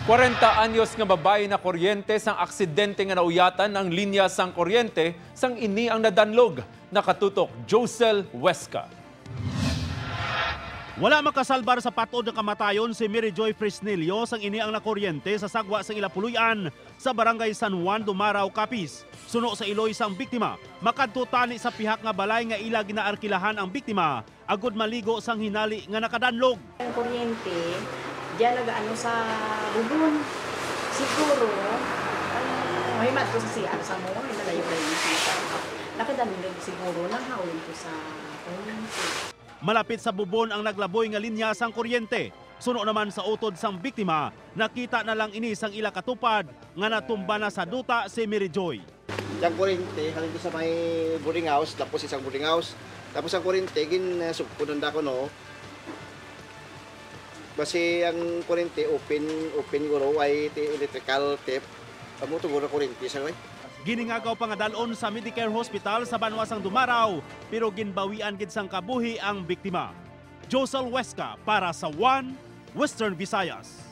40 anyos nga babae na kuryente sang aksidente nga nauyatan ang linya sang kuryente sang ini ang nadanlog. Nakatutok Josel Huesca. Wala makasalbar sa patod na kamatayon si Mary Joy Fresnillo sang ini ang nakuryente sa sagwa sa Ilapuluyan sa barangay San Juan, Dumaraw, Capiz. Suno sa iloy sang biktima, makadtutani sa pihak nga balay nga ila ginaarkilahan ang biktima agud maligo sang hinali nga nakadanlog. Ang kuryente, diyan nag-ano sa bubon. Siguro, may mat ko sa siyaan sa mo, nalayo-layo siya. Nakadanlog siguro, nanghaulin ko sa kuryente. Malapit sa bubon ang naglaboy nga linya sang kuryente. Suno naman sa utod sang biktima, nakita na lang ini sang ila katupad nga natumba na sa duta si Mary Joy. Yang kuryente, halin ko sa may boarding house, tapos isang boarding house. Tapos ang kuryente, ginsugpunan ko no. Kasi ang kuryente, open guro, ay electrical tape. Amo to guro kuryente sa way. Giningagaw pa nga dalon sa Medicare Hospital sa Banwasang Dumaraw, pero ginbawian gid sang kabuhi ang biktima. Josel Huesca para sa One Western Visayas.